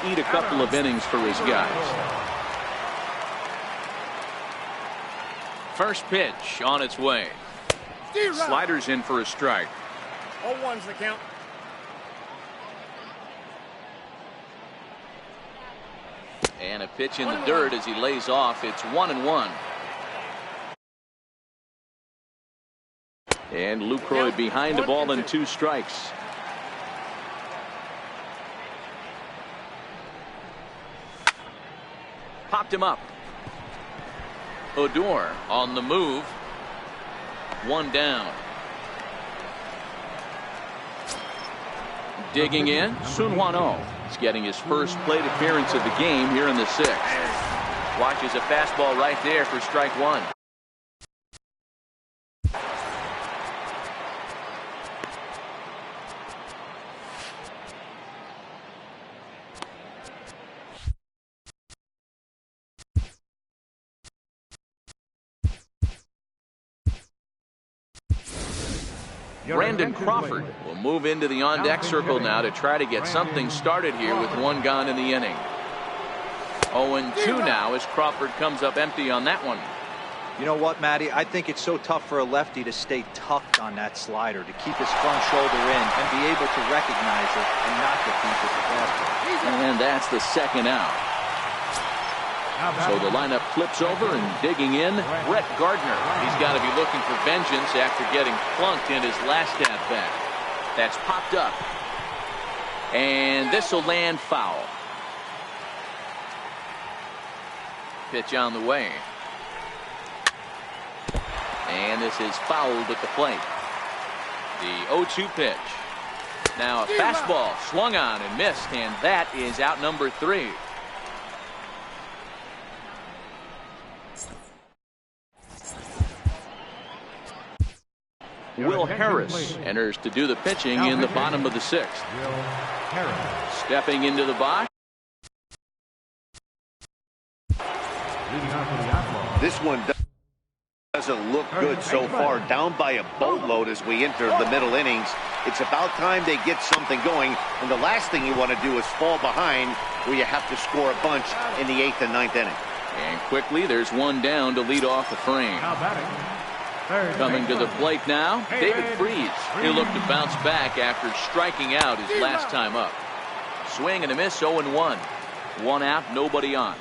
Eat a couple of innings for his guys. First pitch on its way. Sliders in for a strike. 0-1's the count. And a pitch in the dirt as he lays off. It's 1-1. And Lucroy behind the ball and 2 strikes. Popped him up. Odor on the move. 1 down. Digging in, Sunhwano. He's getting his first plate appearance of the game here in the 6th. Watches a fastball right there for strike 1. Brandon Crawford will move into the on-deck circle now to try to get something started here with 1 gone in the inning. 0-2 now as Crawford comes up empty on that one. You know what, Matty? I think it's so tough for a lefty to stay tucked on that slider, to keep his front shoulder in and be able to recognize it and not defeat with the fastball. And that's the 2nd out. So the lineup flips over and digging in, Brett Gardner. He's got to be looking for vengeance after getting plunked in his last at-bat. That's popped up. And this will land foul. Pitch on the way. And this is fouled at the plate. The 0-2 pitch. Now a fastball swung on and missed, and that is out number 3. Will Harris enters to do the pitching in the bottom of the 6th. Stepping into the box. This one doesn't look good so far. Down by a boatload as we enter the middle innings. It's about time they get something going. And the last thing you want to do is fall behind where you have to score a bunch in the 8th and 9th inning. And quickly there's 1 down to lead off the frame. Coming to the plate now, David Freese. He'll look to bounce back after striking out his last time up. Swing and a miss, 0-1. 1 out, nobody on.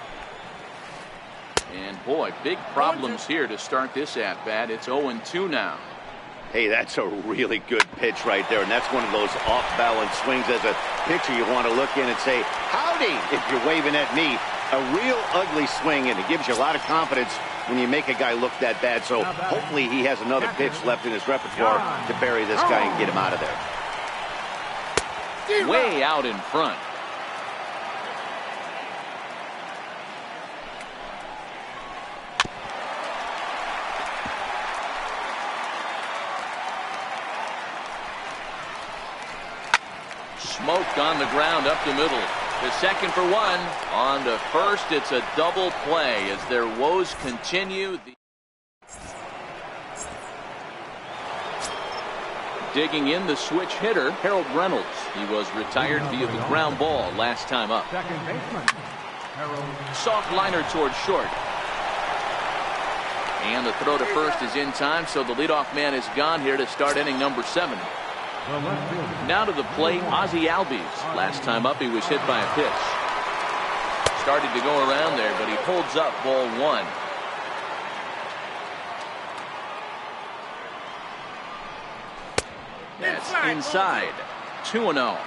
And boy, big problems here to start this at-bat. It's 0-2 now. Hey, that's a really good pitch right there. And that's one of those off-balance swings. As a pitcher, you want to look in and say, howdy, if you're waving at me. A real ugly swing, and it gives you a lot of confidence when you make a guy look that bad. So hopefully he has another pitch left in his repertoire to bury this guy and get him out of there. Way out in front. Smoked on the ground up the middle. The second for 1. On to first, it's a double play as their woes continue. Digging in, the switch hitter, Harold Reynolds. He was retired via the ground ball last time up. Soft liner towards short. And the throw to first is in time, so the leadoff man is gone here to start inning number 7. Now to the plate, Ozzie Albies. Last time up, he was hit by a pitch. Started to go around there, but he holds up ball 1. That's inside. 2-0.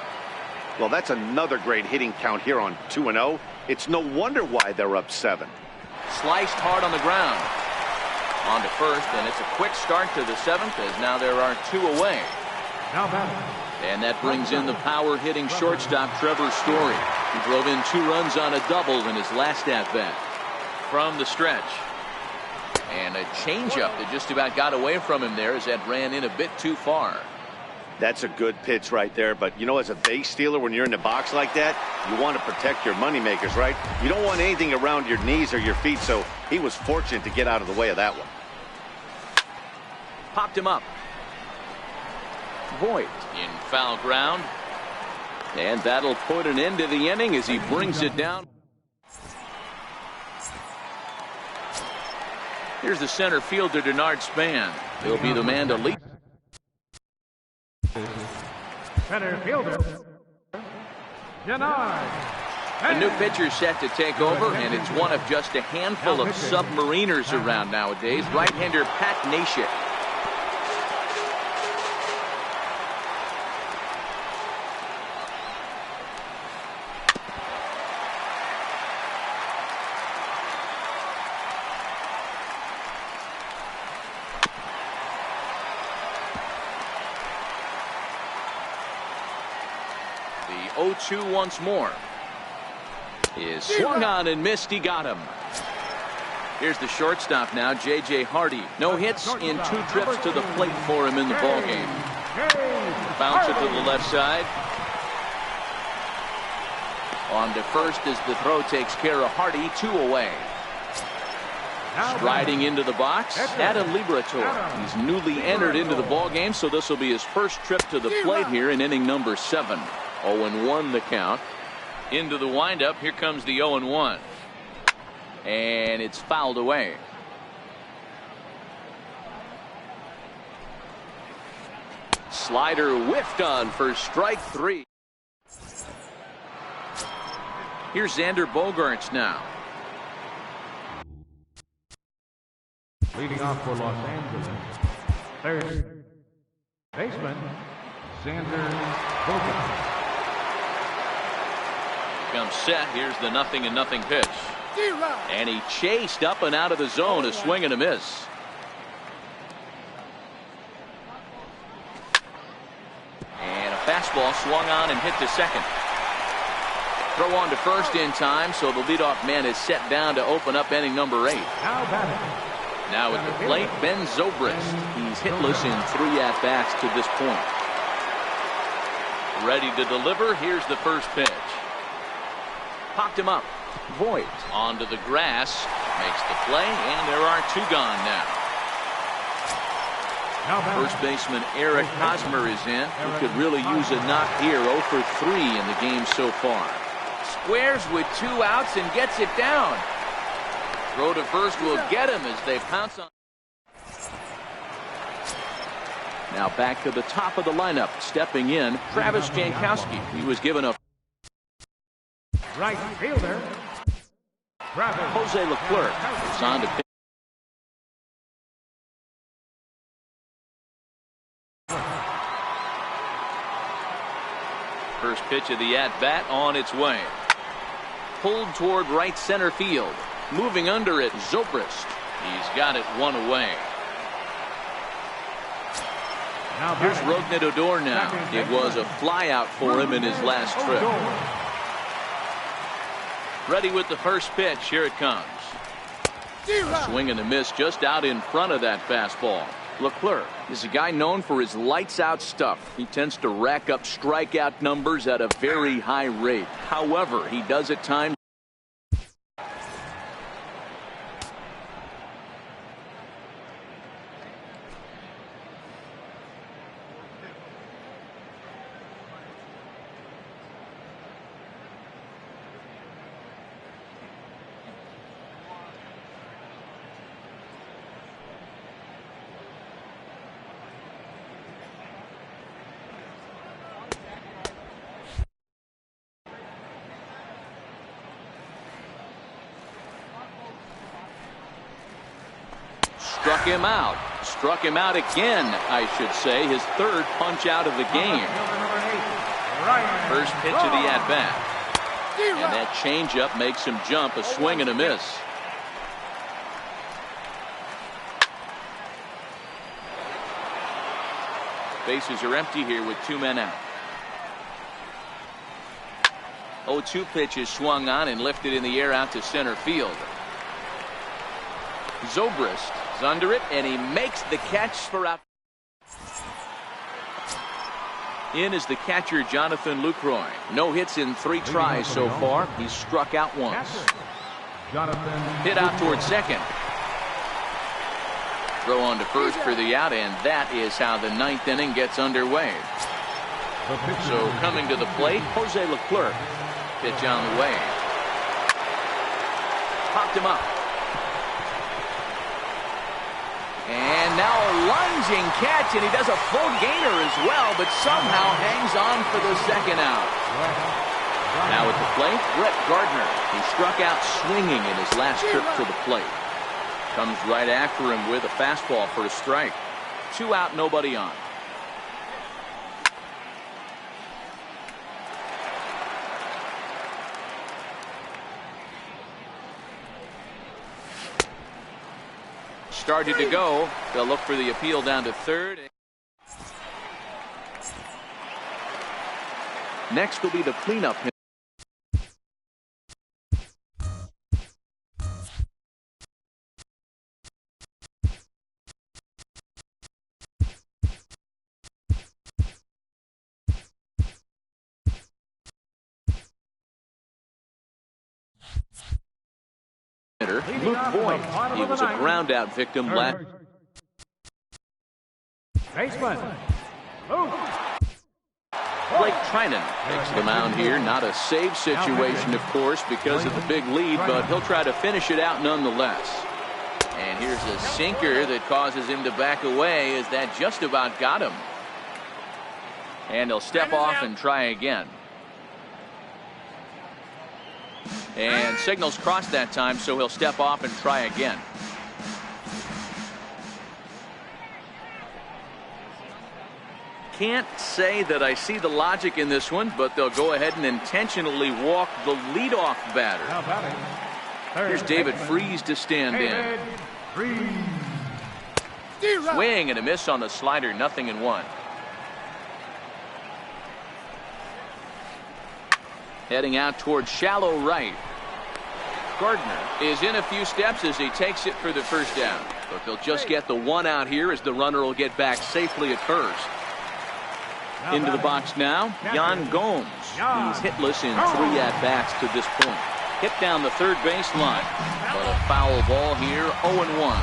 Well, that's another great hitting count here on 2-0. It's no wonder why they're up 7. Sliced hard on the ground. On to first, and it's a quick start to the 7th as now there are 2 away. And that brings in the power-hitting shortstop Trevor Story. He drove in 2 runs on a double in his last at-bat. From the stretch. And a changeup that just about got away from him there as that ran in a bit too far. That's a good pitch right there. But, you know, as a base stealer, when you're in the box like that, you want to protect your moneymakers, right? You don't want anything around your knees or your feet, so he was fortunate to get out of the way of that one. Popped him up. Voigt in foul ground. And that'll put an end to the inning as he brings it down. Here's the center fielder, Denard Span. He'll be the man to lead. Center fielder, Denard. A new pitcher set to take over, and it's one of just a handful of submariners around nowadays. Right-hander Pat Neshek. The 0-2 once more. Is swung on and missed. He got him. Here's the shortstop now, J.J. Hardy. No hits in 2 trips to the plate for him in the ballgame. Bounce it to the left side. On to first as the throw takes care of Hardy. 2 away. Striding into the box, Adam Liberatore. He's newly entered into the ballgame, so this will be his first trip to the plate here in inning number 7. 0-1 the count. Into the windup. Here comes the 0-1. And it's fouled away. Slider whiffed on for strike 3. Here's Xander Bogaerts now. Leading off for Los Angeles, third baseman, Xander Bogaerts. Comes set. Here's the 0-0 pitch. And he chased up and out of the zone. A swing and a miss. And a fastball swung on and hit to second. Throw on to first in time, so the leadoff man is set down to open up inning number 8. Now at the plate, Ben Zobrist. He's hitless in 3 at-bats to this point. Ready to deliver. Here's the first pitch. Popped him up. Voigt onto the grass. Makes the play, and there are 2 gone now. First baseman Eric Hosmer is in. He could really use a knock here. 0 for 3 in the game so far. Squares with 2 outs and gets it down. Throw to first will get him as they pounce on. Now back to the top of the lineup. Stepping in, Travis Jankowski. He was given a right fielder, Jose Leclerc is on to pitch. First pitch of the at-bat on its way. Pulled toward right center field. Moving under it, Zobrist. He's got it 1 away. Here's Rougned Odor now. It was a flyout for him in his last trip. Ready with the first pitch. Here it comes. A swing and a miss just out in front of that fastball. Leclerc is a guy known for his lights-out stuff. He tends to rack up strikeout numbers at a very high rate. However, he does at times. Struck him out. Struck him out again, I should say. His 3rd punch out of the game. First pitch of the at-bat. And that changeup makes him jump. A swing and a miss. Bases are empty here with 2 men out. 0-2 pitch is swung on and lifted in the air out to center field. Zobrist is under it, and he makes the catch for out. In is the catcher, Jonathan Lucroy. No hits in 3 tries so far. He's struck out once. Hit out towards second. Throw on to first for the out, and that is how the 9th inning gets underway. So coming to the plate, Jose Leclerc. Pitch on the way. Popped him up. And now a lunging catch, and he does a full gainer as well, but somehow hangs on for the second out. Now at the plate, Brett Gardner. He struck out swinging in his last trip to the plate. Comes right after him with a fastball for a strike. 2 out, nobody on. Started to go. They'll look for the appeal down to third. Next will be the cleanup. Luke Boyd. He was a ground-out victim last. Baseman. Blake Trinan takes the mound here. Not a save situation, of course, because of the big lead, but he'll try to finish it out nonetheless. And here's a sinker that causes him to back away, as that just about got him. And he'll step off and try again. And signals crossed that time, so he'll step off and try again. Can't say that I see the logic in this one, but they'll go ahead and intentionally walk the leadoff batter. Here's David Freese to stand in. Swing and a miss on the slider, 0-1. Heading out towards shallow right. Gardner is in a few steps as he takes it for the first down. But they'll just get the 1 out here as the runner will get back safely at first. Into the box now, Yan Gomes. He's hitless in 3 at-bats to this point. Hit down the third baseline. But a foul ball here, 0-1.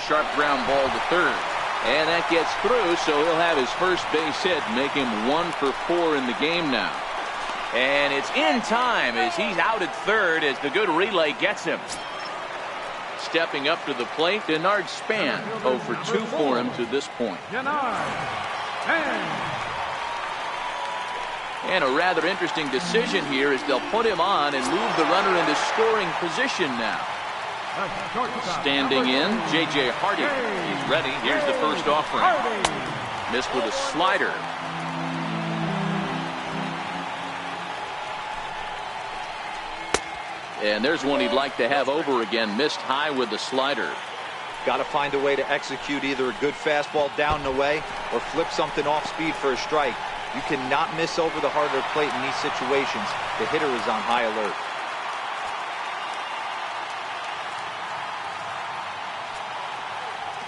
Sharp ground ball to third. And that gets through, so he'll have his first base hit, make him 1 for 4 in the game now. And it's in time as he's out at third as the good relay gets him. Stepping up to the plate, Denard Span, 0 for 2 for him to this point. And a rather interesting decision here as they'll put him on and move the runner into scoring position now. Standing in, J.J. Hardy. He's ready. Here's the first offering. Missed with a slider. And there's one he'd like to have over again. Missed high with the slider. Got to find a way to execute either a good fastball down and away or flip something off speed for a strike. You cannot miss over the heart of the plate in these situations. The hitter is on high alert.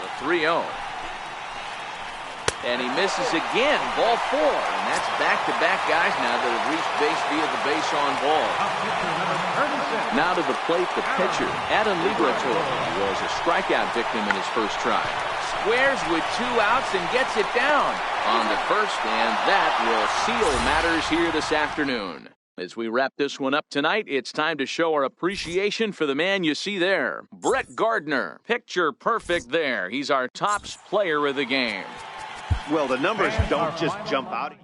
The 3-0. And he misses again. Ball 4. And that's back-to-back guys now that have reached base via the base on ball. Now to the plate, the pitcher, Adam Liberatore, was a strikeout victim in his first try. Squares with 2 outs and gets it down on the first, and that will seal matters here this afternoon. As we wrap this one up tonight, it's time to show our appreciation for the man you see there, Brett Gardner. Picture perfect there. He's our top player of the game. Well, the numbers don't just jump out.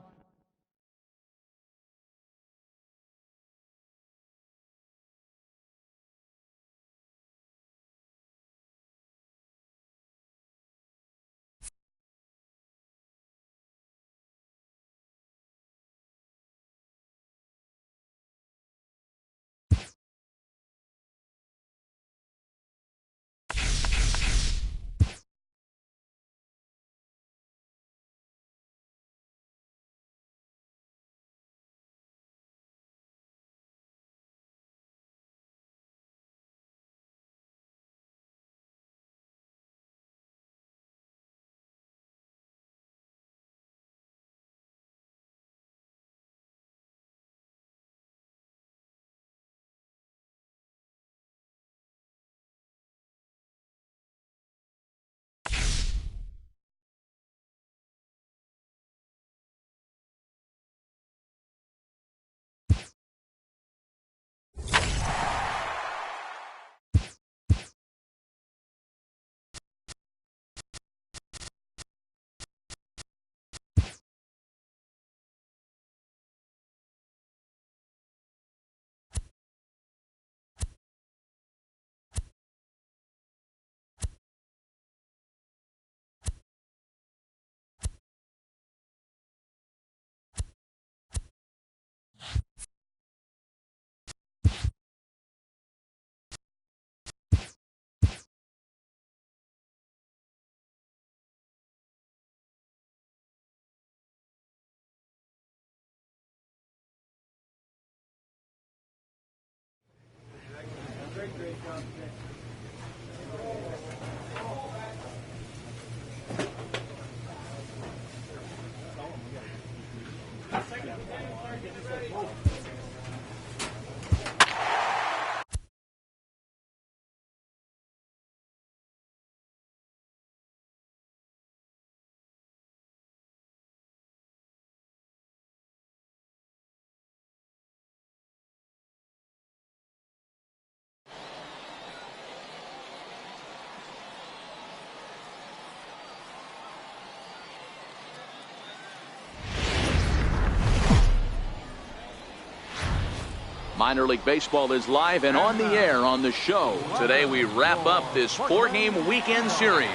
Minor League Baseball is live and on the air on the show. Today we wrap up this 4-game weekend series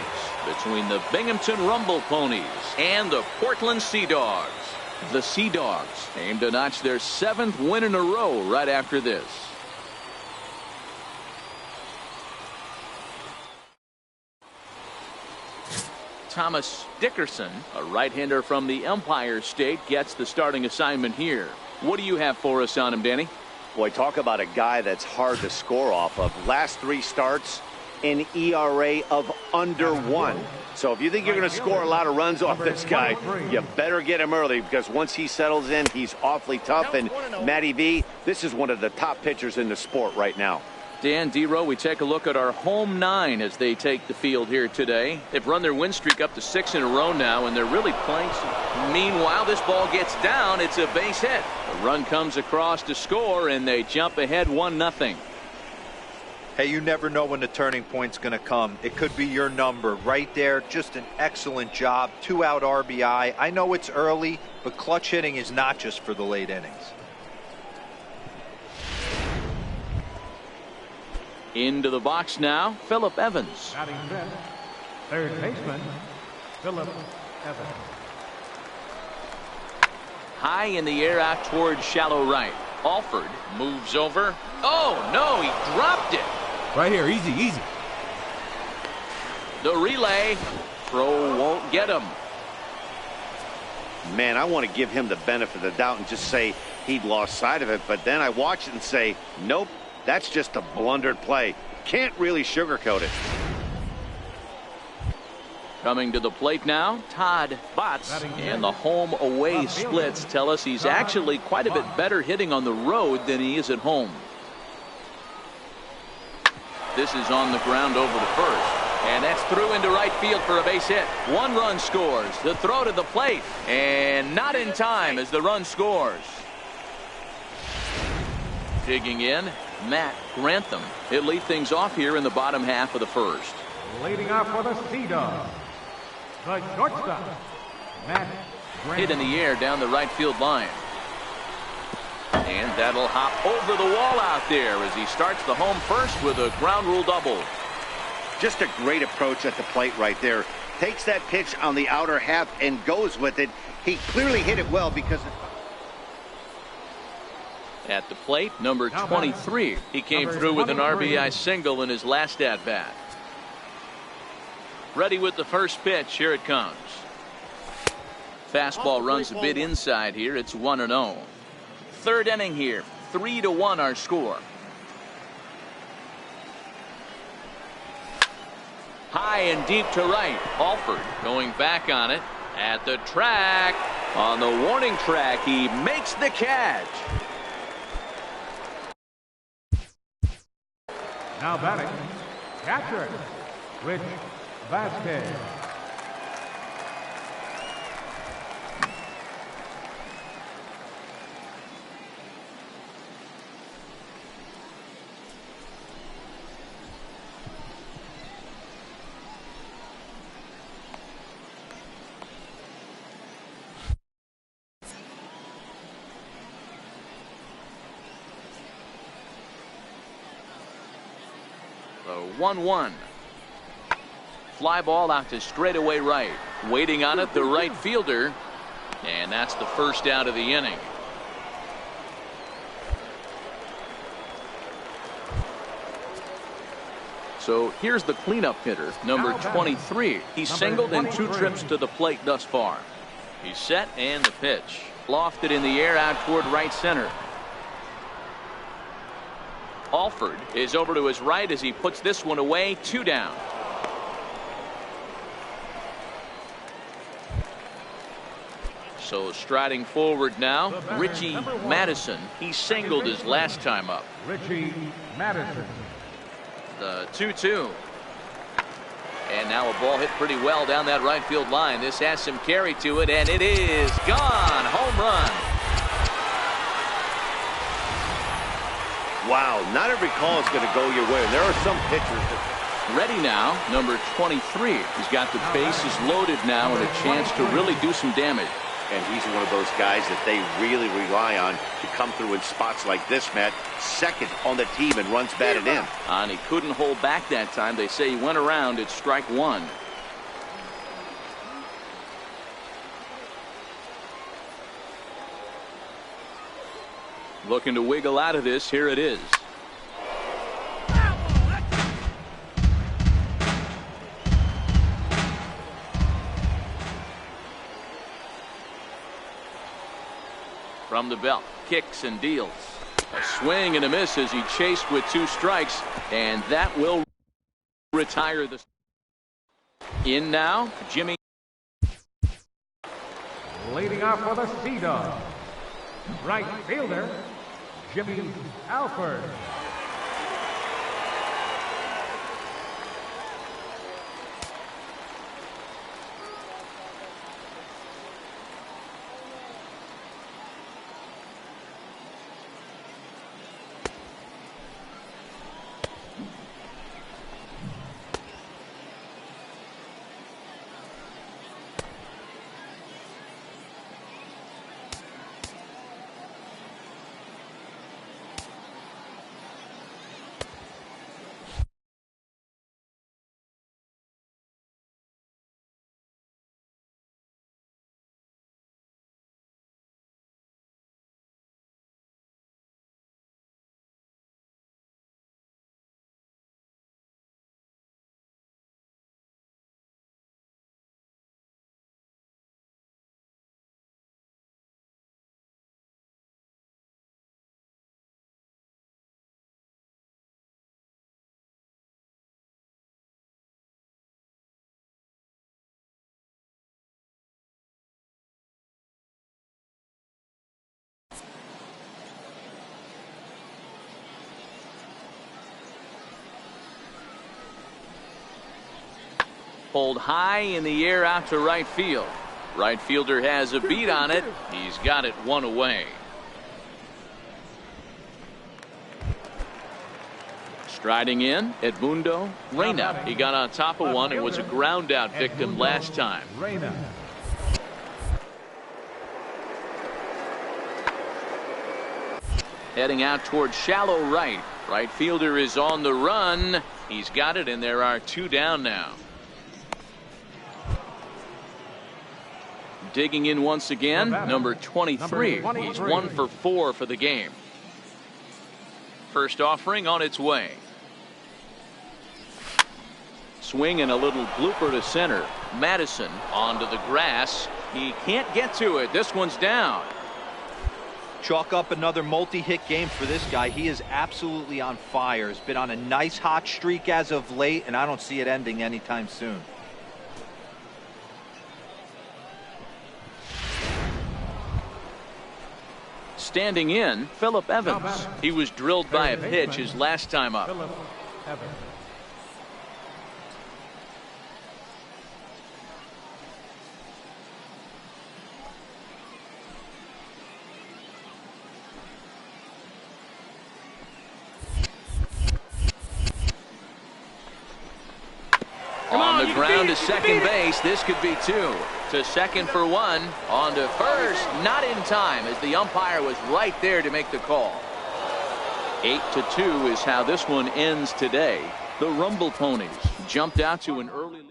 between the Binghamton Rumble Ponies and the Portland Sea Dogs. The Sea Dogs aim to notch their 7th win in a row right after this. Thomas Dickerson, a right-hander from the Empire State, gets the starting assignment here. What do you have for us on him, Danny? Boy, talk about a guy that's hard to score off of. Last 3 starts, an ERA of under 1. So if you think you're going to score a lot of runs off this guy, you better get him early, because once he settles in, he's awfully tough. And Matty V, this is one of the top pitchers in the sport right now. Dan Dero, we take a look at our home 9 as they take the field here today. They've run their win streak up to 6 in a row now, and they're really playing. Meanwhile, this ball gets down. It's a base hit. A run comes across to score, and they jump ahead 1-0. Hey, you never know when the turning point's going to come. It could be your number right there. Just an excellent job. 2-out RBI. I know it's early, but clutch hitting is not just for the late innings. Into the box now, Phillip Evans. Batting fifth, third baseman, Phillip Evans. High in the air out towards shallow right. Alford moves over. Oh, no, he dropped it. Right here, easy, easy. The relay. Throw won't get him. Man, I want to give him the benefit of the doubt and just say he'd lost sight of it. But then I watch it and say, nope, that's just a blundered play. Can't really sugarcoat it. Coming to the plate now, Todd Botts, and the home-away splits tell us he's actually quite a bit better hitting on the road than he is at home. This is on the ground over to first, and that's through into right field for a base hit. 1 run scores. The throw to the plate, and not in time as the run scores. Digging in, Matt Grantham. He'll lead things off here in the bottom half of the first. Leading off for the Sea Dogs, the shortstop, Matt Grantham. Hit in the air down the right field line. And that'll hop over the wall out there as he starts the home first with a ground rule double. Just a great approach at the plate right there. Takes that pitch on the outer half and goes with it. He clearly hit it well because at the plate, number 23. He came through with an RBI single in his last at-bat. Ready with the first pitch. Here it comes. Fastball runs a bit inside here. It's 1-0. Third inning here. 3-1 our score. High and deep to right. Alford going back on it. At the track. On the warning track, he makes the catch. Now batting, catcher, Rich Vasquez. The 1-1. Fly ball out to straightaway right. Waiting on it, the right fielder. And that's the first out of the inning. So here's the cleanup hitter, number 23. He's singled in 2 trips to the plate thus far. He's set and the pitch. Lofted in the air out toward right center. Alford is over to his right as he puts this one away. 2 down. So striding forward now, Richie Madison. He singled his last time up. Richie Madison. The 2-2. And now a ball hit pretty well down that right field line. This has some carry to it, and it is gone. Home run. Wow, not every call is going to go your way. There are some pitchers that... Ready now, number 23. He's got the bases loaded now and a chance to really do some damage. And he's one of those guys that they really rely on to come through in spots like this, Matt. Second on the team and runs batted in. And he couldn't hold back that time. They say he went around at strike one. Looking to wiggle out of this. Here it is. From the belt, kicks and deals. A swing and a miss as he chased with 2 strikes, and that will retire the. In now, Jimmy. Leading off for the Sea Dogs, right fielder, Jimmy Alford. Pulled high in the air out to right field. Right fielder has a beat on it. He's got it 1 away. Striding in, Edmundo Reyna. He got on top of one and was a ground out victim last time. Heading out towards shallow right. Right fielder is on the run. He's got it, and there are 2 down now. Digging in once again, number 23. He's 1 for 4 for the game. First offering on its way. Swing and a little blooper to center. Madison onto the grass. He can't get to it. This one's down. Chalk up another multi-hit game for this guy. He is absolutely on fire. He's been on a nice hot streak as of late, and I don't see it ending anytime soon. Standing in, Phillip Evans. He was drilled by a pitch his last time up. On the ground to second base. This could be 2. To second for 1. On to first. Not in time as the umpire was right there to make the call. 8-2 is how this one ends today. The Rumble Ponies jumped out to an early lead.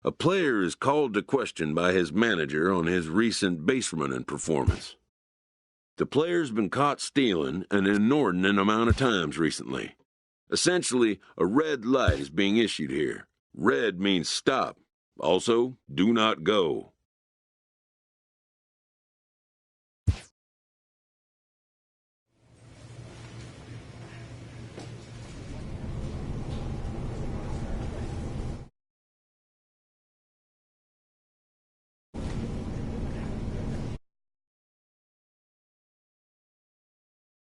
A player is called to question by his manager on his recent base running performance. The player's been caught stealing an inordinate amount of times recently. Essentially, a red light is being issued here. Red means stop. Also, do not go.